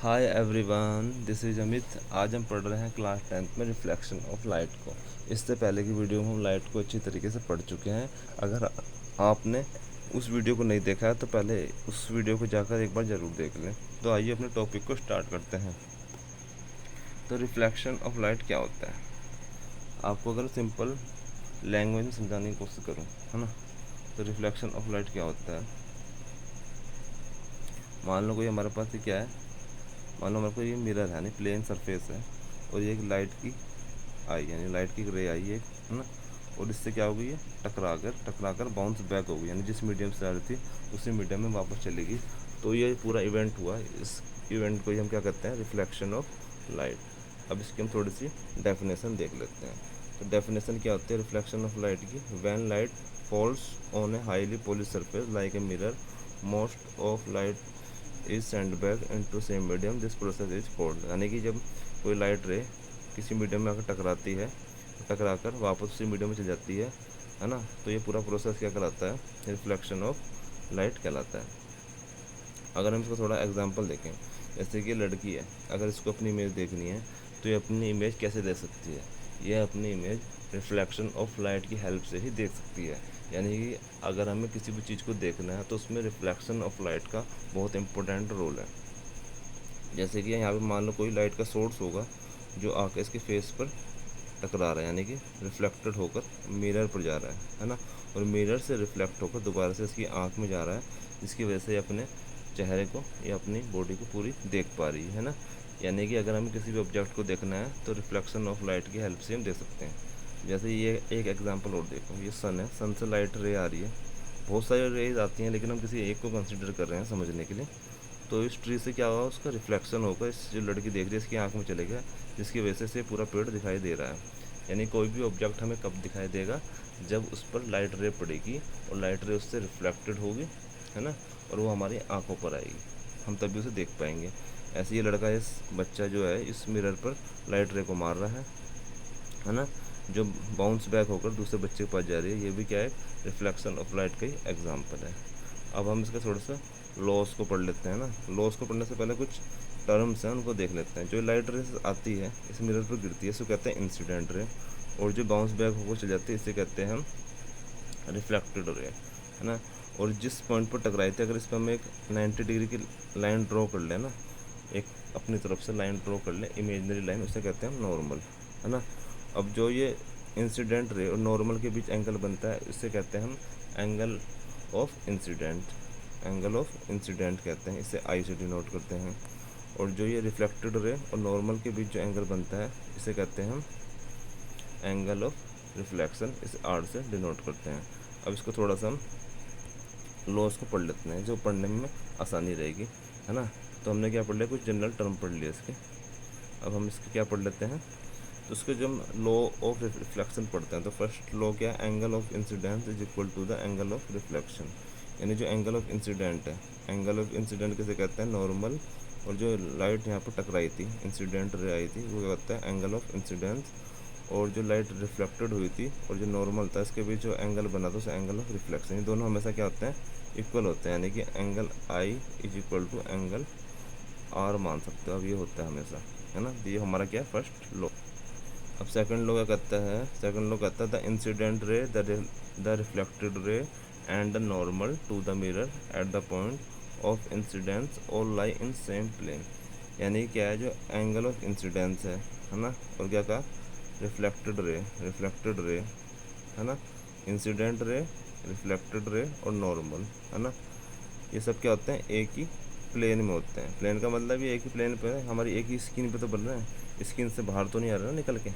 Hi everyone, this is Amit. आज हम पढ़ रहे हैं क्लास 10th में रिफ्लेक्शन ऑफ लाइट को। इससे पहले की वीडियो में हम लाइट को अच्छी तरीके से पढ़ चुके हैं। अगर आपने उस वीडियो को नहीं देखा है तो पहले उस वीडियो को जाकर एक बार ज़रूर देख लें। तो आइए अपने टॉपिक को स्टार्ट करते हैं। तो रिफ्लेक्शन ऑफ लाइट क्या होता है, आपको अगर सिंपल लैंग्वेज में समझाने की कोशिश करूँ, है ना। तो रिफ्लेक्शन ऑफ लाइट क्या होता है, मान लो कोई हमारे पास ये क्या है, मान लो हमारे को ये मिरर है, यानी प्लेन सरफेस है, और ये एक लाइट की आई, यानी लाइट की रे आई एक, है ना। और इससे क्या हो गई है, टकरा कर बाउंस बैक हो गई, यानी जिस मीडियम से आ रही थी उसी मीडियम में वापस चलेगी। तो ये पूरा इवेंट हुआ। इस इवेंट को ही हम क्या कहते हैं, रिफ्लेक्शन ऑफ लाइट। अब इसकी हम थोड़ी सी डेफिनेशन देख लेते हैं। तो डेफिनेशन क्या होती है रिफ्लेक्शन ऑफ लाइट की, when light falls on a highly polish surface like a mirror, most of light is send back into same medium, this process is called. यानी कि जब कोई लाइट रे किसी मीडियम में आकर टकराती है, टकरा कर वापस उसी मीडियम में चल जाती है ना। तो ये पूरा प्रोसेस क्या कहलाता है, रिफ्लेक्शन ऑफ लाइट कहलाता है। अगर हम इसको थोड़ा एग्जांपल देखें, जैसे कि लड़की है, अगर इसको अपनी इमेज देखनी है तो ये अपनी इमेज कैसे देख सकती है, ये अपनी इमेज रिफ्लेक्शन ऑफ लाइट की हेल्प से ही देख सकती है। यानी कि अगर हमें किसी भी चीज़ को देखना है तो उसमें रिफ्लेक्शन ऑफ लाइट का बहुत इंपॉर्टेंट रोल है। जैसे कि यहाँ पे मान लो कोई लाइट का सोर्स होगा जो आके इसके फेस पर टकरा रहा है, यानी कि रिफ्लेक्टेड होकर मिरर पर जा रहा है ना। और मिरर से रिफ्लेक्ट होकर दोबारा से इसकी आँख में जा रहा है, जिसकी वजह से ये अपने चेहरे को या अपनी बॉडी को पूरी देख पा रही है ना। यानी कि अगर हमें किसी भी ऑब्जेक्ट को देखना है तो रिफ्लेक्शन ऑफ लाइट की हेल्प से हम देख सकते हैं। जैसे ये एक एग्जांपल और देखो, ये सन है, सन से लाइट रे आ रही है, बहुत सारी रेज आती हैं लेकिन हम किसी एक को कंसिडर कर रहे हैं समझने के लिए। तो इस ट्री से क्या हुआ, उसका रिफ्लेक्शन होकर इस जो लड़की देख रही है इसकी आँख में चले गया, जिसकी वजह से पूरा पेड़ दिखाई दे रहा है। यानी कोई भी ऑब्जेक्ट हमें कब दिखाई देगा, जब उस पर लाइट रे पड़ेगी और लाइट रे उससे रिफ्लेक्टेड होगी, है ना, और वो हमारी आंखों पर आएगी, हम तभी उसे देख पाएंगे। ऐसे ये लड़का, इस बच्चा जो है इस मिरर पर लाइट रे को मार रहा है ना, जो बाउंस बैक होकर दूसरे बच्चे के पास जा रही है, ये भी क्या है, रिफ्लेक्शन ऑफ लाइट का ही एग्जाम्पल है। अब हम इसका थोड़ा सा लॉस को पढ़ लेते हैं ना। लॉस को पढ़ने से पहले कुछ टर्म्स हैं उनको देख लेते हैं। जो लाइट रे आती है इस मिरर पर गिरती है इसको कहते हैं इंसिडेंट रे, और जो बाउंस बैक होकर चल जाती है इसे कहते हैं हम रिफ्लेक्टेड रे, है ना। और जिस पॉइंट पर टकराई थी, अगर इस पर हम एक 90 डिग्री की लाइन ड्रॉ कर लें ना, एक अपनी तरफ से लाइन ड्रॉ कर लें, इमेजनरी लाइन, उसे कहते हैं हम नॉर्मल, है ना। अब जो ये इंसिडेंट रे और नॉर्मल के बीच एंगल बनता है इसे कहते हैं हम angle of incident, angle of incident कहते हैं, इसे आई से डिनोट करते हैं। और जो ये रिफ्लेक्टेड रे और नॉर्मल के बीच जो एंगल बनता है इसे कहते हैं हम एंगल ऑफ रिफ्लेक्शन, इसे आर से डिनोट करते हैं। अब इसको थोड़ा सा हम लॉस को पढ़ लेते हैं जो पढ़ने में आसानी रहेगी, है ना। तो हमने क्या पढ़ लिया, कुछ जनरल टर्म पढ़ लिया इसके। अब हम इसके क्या पढ़ लेते हैं, तो उसके जो हम लॉ ऑफ रिफ्लेक्शन पढ़ते हैं, तो फर्स्ट लॉ क्या है, angle of incidence is equal to the angle of reflection. यानी जो एंगल ऑफ इंसिडेंट है, एंगल ऑफ इंसिडेंट किसे कहते हैं, नॉर्मल, और जो लाइट यहाँ पर टकराई थी, इंसिडेंट रे आई थी, वो कहता है एंगल ऑफ इंसिडेंस। और जो लाइट रिफ्लेक्टेड हुई थी और जो नॉर्मल था इसके बीच जो एंगल बना था उसे एंगल ऑफ रिफ्लेक्शन। ये दोनों हमेशा क्या होते हैं, इक्वल होते हैं, यानी कि angle I is equal to angle R मान सकते हो। अब ये होता है हमेशा, है ना। तो ये हमारा क्या है, फर्स्ट लॉ। अब सेकंड लॉ क्या कहता है, सेकंड लॉ कहता है the incident ray, the reflected ray and the normal to the mirror at the point of incidence all lie in same plane. यानी क्या है, जो एंगल ऑफ इंसिडेंस है ना, और क्या कहा, रिफ्लेक्टेड रे, है ना, इंसिडेंट रे, रिफ्लेक्टेड रे और नॉर्मल, है ना, ये सब क्या होते हैं, एक ही प्लेन में होते हैं। प्लेन का मतलब ये एक ही प्लेन पे है, हमारी एक ही स्किन पे तो बन रहे हैं, स्किन से बाहर तो नहीं आ रहा ना निकल के,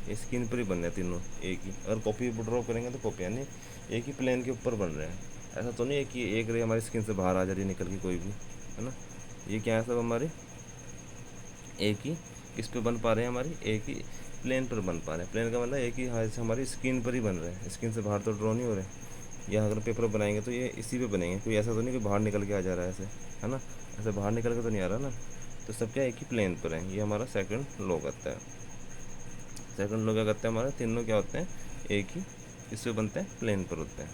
ये स्किन पर ही बन रहे हैं तीनों एक ही। अगर कॉपी ड्रॉ करेंगे तो कॉपी, यानी एक ही प्लेन के ऊपर बन रहे हैं। ऐसा तो नहीं है कि एक रे हमारी स्किन से बाहर आ जा रही है निकल के कोई भी, है ना। ये क्या है, सब हमारी एक ही किस पे बन पा रहे हैं, हमारी एक ही प्लेन पर बन पा रहे हैं। प्लेन का मतलब एक ही हाथ से हमारी स्किन पर ही बन रहे हैं, स्किन से बाहर तो ड्रॉ नहीं हो रहे। या अगर पेपर बनाएंगे तो ये इसी पे बनेंगे, कोई ऐसा तो नहीं कि बाहर निकल के आ जा रहा है ऐसे, है ना, ऐसे बाहर निकल के तो नहीं आ रहा ना। तो सब क्या एक ही प्लेन पर है, ये हमारा सेकंड लॉ कहता है। सेकंड लॉ क्या कहता है, हमारे तीनों क्या होते हैं, एक ही इस पे बनते हैं, प्लेन पर होते हैं,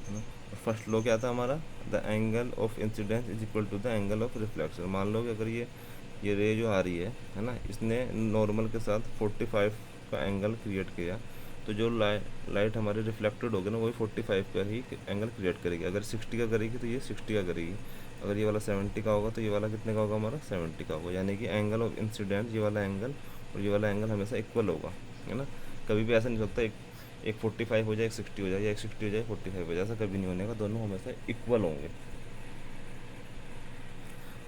है ना। फर्स्ट लॉ क्या था हमारा, the angle of incidence is equal to the angle of reflection. मान लो कि अगर ये रे जो आ रही है ना, इसने नॉर्मल के साथ 45 का एंगल क्रिएट किया, तो जो लाइट हमारी रिफ्लेक्टेड होगी ना, वही 45 का ही एंगल क्रिएट करेगी। अगर 60 का करेगी तो ये 60 का करेगी, अगर ये वाला 70 का होगा तो ये वाला कितने का होगा हमारा, 70 का होगा। यानी कि एंगल ऑफ इंसिडेंट, ये वाला एंगल और ये वाला एंगल हमेशा इक्वल होगा, है ना। कभी भी ऐसा नहीं हो सकता एक 45 हो जाए, एक 60 हो जाए, या एक 60 हो जाए 45 हो जाए, ऐसा कभी नहीं होने का, दोनों हमेशा इक्वल होंगे।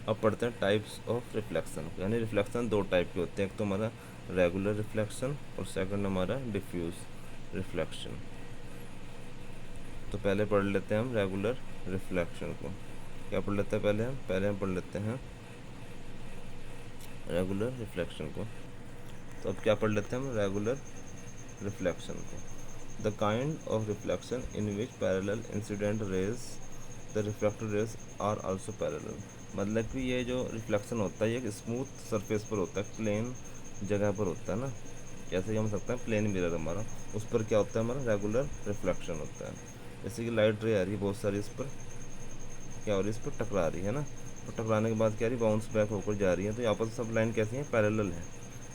अब पढ़ते हैं टाइप्स ऑफ रिफ्लेक्शन, यानी रिफ्लेक्शन दो टाइप के होते हैं, एक तो हमारा रेगुलर रिफ्लेक्शन और सेकंड हमारा डिफ्यूज रिफ्लेक्शन। तो पहले पढ़ लेते हैं हम रेगुलर रिफ्लेक्शन को। क्या पढ़ लेते हैं पहले हम पढ़ लेते हैं रेगुलर रिफ्लेक्शन को। तो अब क्या पढ़ लेते हैं हम रेगुलर रिफ्लेक्शन को। The kind of reflection in which parallel incident rays the reflected rays are also parallel. मतलब कि ये जो रिफ्लेक्शन होता है ये एक स्मूथ सरफेस पर होता है, प्लेन जगह पर होता है ना, जैसे कि हम सकते हैं प्लेन मिरर हमारा, उस पर क्या होता है हमारा रेगुलर रिफ्लेक्शन होता है। जैसे कि लाइट रे आ रही है बहुत सारी, इस पर क्या हो रही है, इस पर टकरा रही है ना, और टकराने के बाद क्या रही, बाउंस बैक होकर जा रही है, तो यहाँ पर सब लाइन कैसी हैं, पैरेलल है।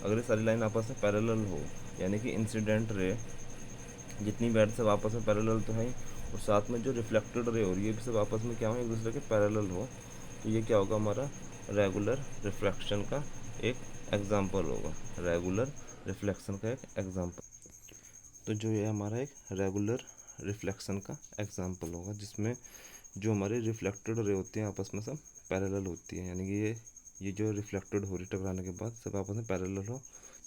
अगर ये सारी लाइन आपस में पैरेलल हो, यानी कि इंसिडेंट रे जितनी बैट सब आपस में पैरेलल तो है ही, और साथ में जो रिफ्लेक्टेड रे हो रही है भी सब आपस में क्या हो, एक दूसरे के पैरेलल हो, तो ये क्या होगा हमारा रेगुलर रिफ्लेक्शन का एक एग्जाम्पल होगा। रेगुलर रिफ्लेक्शन का एक एग्जाम्पल, तो जो ये हमारा एक रेगुलर रिफ्लेक्शन का एग्जाम्पल होगा, जिसमें जो हमारे रिफ्लेक्टेड रे होती हैं आपस में सब पैरेलल होती है, यानी कि ये जो रिफ्लेक्टेड हो रही टकराने के बाद सब आपस में पैरेलल हो,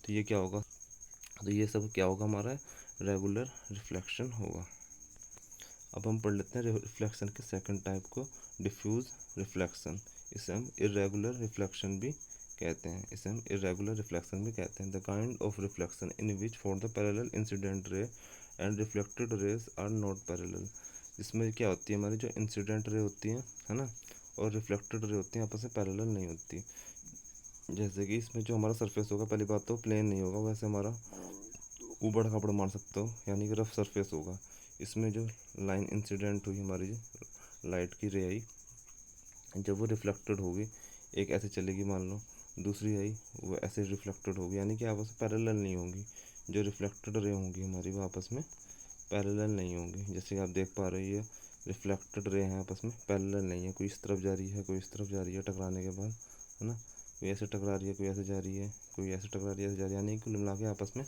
तो ये क्या होगा, तो ये सब क्या होगा हमारा रेगुलर रिफ्लेक्शन होगा। अब हम पढ़ लेते हैं रिफ्लेक्शन के सेकंड टाइप को, डिफ्यूज रिफ्लेक्शन। इसे हम इरेगुलर रिफ्लेक्शन भी कहते हैं, इसे हम इरेगुलर रिफ्लेक्शन भी कहते हैं। The kind of reflection in which for the parallel incident ray and reflected rays are not parallel. इसमें क्या होती है, हमारी जो इंसिडेंट रे होती हैं, है ना, और रिफ्लेक्टेड रे होती हैं, आपस में पैरेलल नहीं होती। जैसे कि इसमें जो हमारा सरफेस होगा, पहली बात तो प्लेन नहीं होगा, वैसे हमारा ऊबड़ खाबड़ मान सकते हो, यानी कि रफ सरफेस होगा। इसमें जो लाइन इंसिडेंट हुई हमारी, लाइट की रे आई, जब वो रिफ्लेक्टेड होगी, एक ऐसे चलेगी मान लो, दूसरी आई वो ऐसे रिफ्लेक्टेड होगी, यानी कि आपस में पैरेलल नहीं होंगी। जो रिफ्लेक्टेड रे होंगी हमारी वो आपस में पैरेलल नहीं होंगी। जैसे कि आप देख पा रहे हो, ये रिफ्लेक्टेड रे हैं, आपस में पैरेलल नहीं है, कोई इस तरफ जा रही है, कोई इस तरफ जा रही है टकराने के बाद, है ना, कोई ऐसे टकरा रही है, कोई ऐसे जा रही है, कोई ऐसे टकरा रही है, ऐसे जा रही है, यानी कुल मिला के आपस में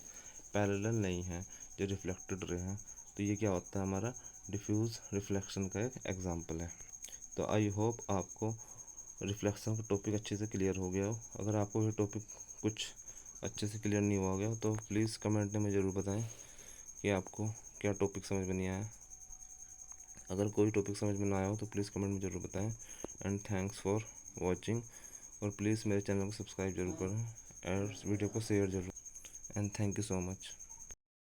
पैरेलल नहीं है जो रिफ्लेक्टेड रे हैं। तो ये क्या होता है हमारा डिफ्यूज रिफ्लेक्शन का एक एग्जाम्पल है। तो आई होप आपको रिफ्लेक्शन का टॉपिक अच्छे से क्लियर हो गया हो। अगर आपको ये टॉपिक कुछ अच्छे से क्लियर नहीं हुआ गया तो प्लीज़ कमेंट में ज़रूर बताएं कि आपको क्या टॉपिक समझ में नहीं आया। अगर कोई टॉपिक समझ में ना आया हो तो प्लीज़ कमेंट में ज़रूर बताएं। एंड थैंक्स फॉर वॉचिंग, और प्लीज़ मेरे चैनल को सब्सक्राइब जरूर करें और वीडियो को शेयर जरूर। And thank you so much.